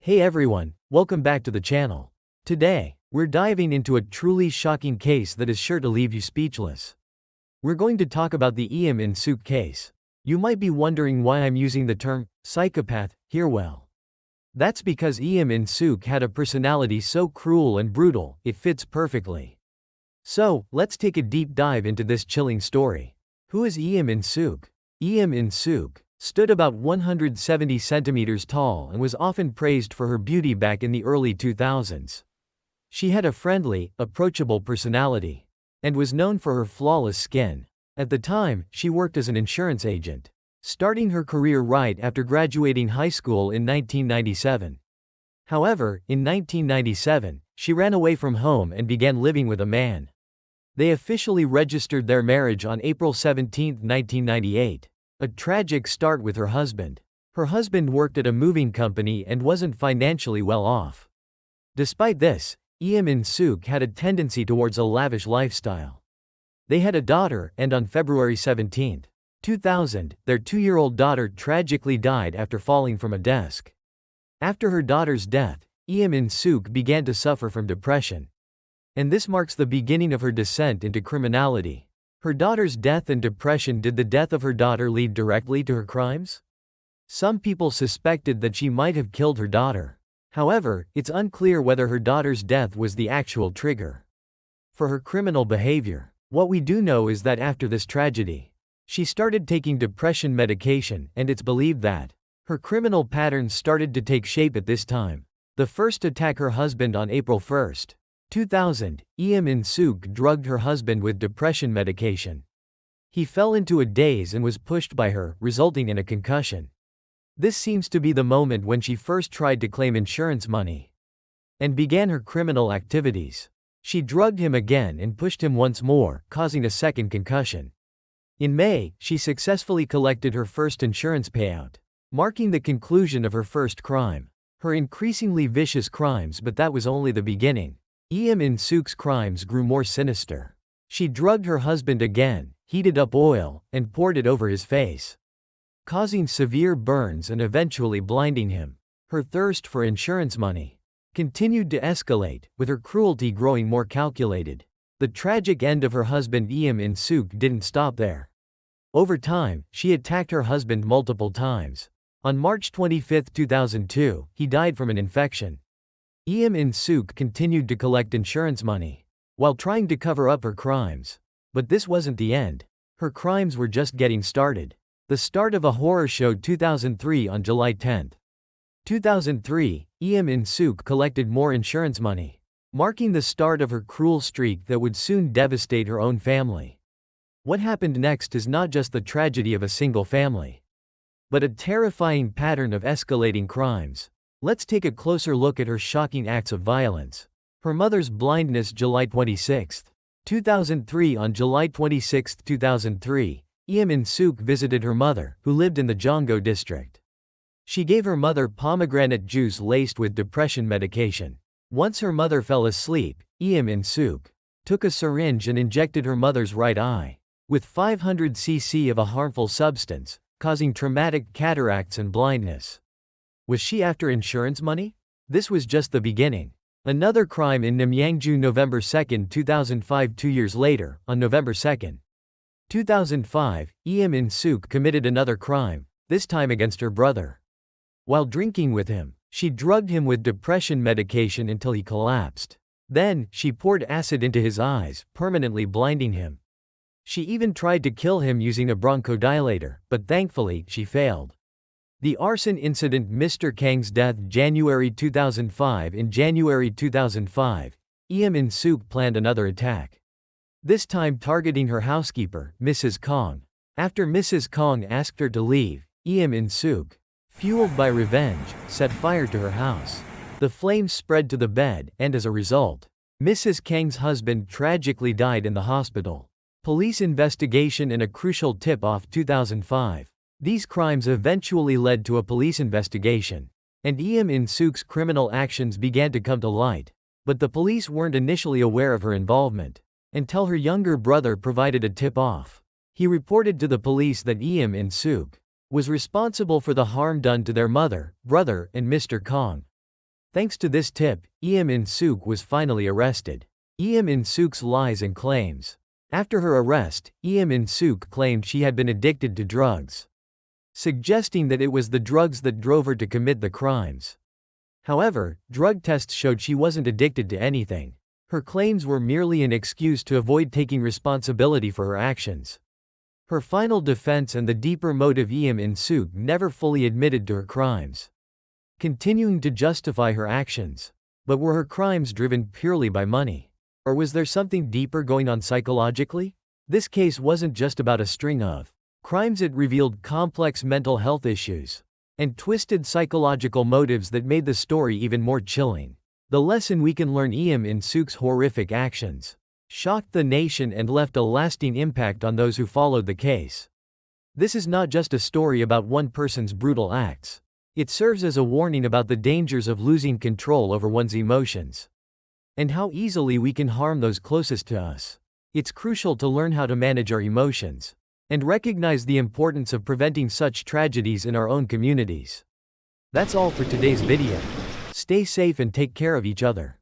Hey everyone, welcome back to the channel. Today, we're diving into a truly shocking case that is sure to leave you speechless. We're going to talk about the Eom In-Sook case. You might be wondering why I'm using the term psychopath here. Well, that's because Eom In-Sook had a personality so cruel and brutal, it fits perfectly. So, let's take a deep dive into this chilling story. Who is Eom In-Sook? Eom In-Sook stood about 170 centimeters tall and was often praised for her beauty back in the early 2000s. She had a friendly, approachable personality and was known for her flawless skin. At the time, she worked as an insurance agent, starting her career right after graduating high school in 1997. However, in 1997, she ran away from home and began living with a man. They officially registered their marriage on April 17, 1998. A tragic start with her husband. Her husband worked at a moving company and wasn't financially well off. Despite this, Eom In-Sook had a tendency towards a lavish lifestyle. They had a daughter, and on February 17, 2000, their 2-year-old daughter tragically died after falling from a desk. After her daughter's death, Eom In-Sook began to suffer from depression. And this marks the beginning of her descent into criminality. Her daughter's death and depression. Did the death of her daughter lead directly to her crimes? Some people suspected that she might have killed her daughter. However, it's unclear whether her daughter's death was the actual trigger for her criminal behavior. What we do know is that after this tragedy, she started taking depression medication, and it's believed that her criminal patterns started to take shape at this time. The first attack her husband on April 1, 2000, Eom In-Sook drugged her husband with depression medication. He fell into a daze and was pushed by her, resulting in a concussion. This seems to be the moment when she first tried to claim insurance money and began her criminal activities. She drugged him again and pushed him once more, causing a second concussion. In May, she successfully collected her first insurance payout, marking the conclusion of her first crime. Her increasingly vicious crimes, but that was only the beginning. Eom In-Sook's crimes grew more sinister. She drugged her husband again, heated up oil, and poured it over his face, causing severe burns and eventually blinding him. Her thirst for insurance money continued to escalate, with her cruelty growing more calculated. The tragic end of her husband Eom In-Sook didn't stop there. Over time, she attacked her husband multiple times. On March 25, 2002, he died from an infection. Eom In-Sook continued to collect insurance money while trying to cover up her crimes. But this wasn't the end. Her crimes were just getting started. The start of a horror show. 2003. On July 10, 2003, Eom In-Sook collected more insurance money, marking the start of her cruel streak that would soon devastate her own family. What happened next is not just the tragedy of a single family, but a terrifying pattern of escalating crimes. Let's take a closer look at her shocking acts of violence. Her mother's blindness. July 26, 2003. On July 26, 2003, Eom In-Sook visited her mother, who lived in the Jonggo district. She gave her mother pomegranate juice laced with depression medication. Once her mother fell asleep, Eom In-Sook took a syringe and injected her mother's right eye with 500 cc of a harmful substance, causing traumatic cataracts and blindness. Was she after insurance money? This was just the beginning. Another crime in Namyangju. November 2, 2005. 2 years later, on November 2, 2005, Eom In-Sook committed another crime, this time against her brother. While drinking with him, she drugged him with depression medication until he collapsed. Then, she poured acid into his eyes, permanently blinding him. She even tried to kill him using a bronchodilator, but thankfully, she failed. The arson incident. Mr. Kang's death. January 2005. In January 2005, Eom In-Sook planned another attack, this time targeting her housekeeper, Mrs. Kong. After Mrs. Kong asked her to leave, Eom In-Sook, fueled by revenge, set fire to her house. The flames spread to the bed, and as a result, Mrs. Kang's husband tragically died in the hospital. Police investigation and a crucial tip-off. 2005. These crimes eventually led to a police investigation, and Eom In-Sook's criminal actions began to come to light. But the police weren't initially aware of her involvement until her younger brother provided a tip-off. He reported to the police that Eom In-Sook was responsible for the harm done to their mother, brother, and Mr. Kong. Thanks to this tip, Eom In-Sook was finally arrested. Eom In-Sook's lies and claims. After her arrest, Eom In-Sook claimed she had been addicted to drugs, suggesting that it was the drugs that drove her to commit the crimes. However, drug tests showed she wasn't addicted to anything. Her claims were merely an excuse to avoid taking responsibility for her actions. Her final defense and the deeper motive: Eom In-Sook never fully admitted to her crimes, continuing to justify her actions. But were her crimes driven purely by money? Or was there something deeper going on psychologically? This case wasn't just about a string of crimes, it revealed complex mental health issues and twisted psychological motives that made the story even more chilling. The lesson we can learn: Eom In-Sook's horrific actions shocked the nation and left a lasting impact on those who followed the case. This is not just a story about one person's brutal acts. It serves as a warning about the dangers of losing control over one's emotions and how easily we can harm those closest to us. It's crucial to learn how to manage our emotions and recognize the importance of preventing such tragedies in our own communities. That's all for today's video. Stay safe and take care of each other.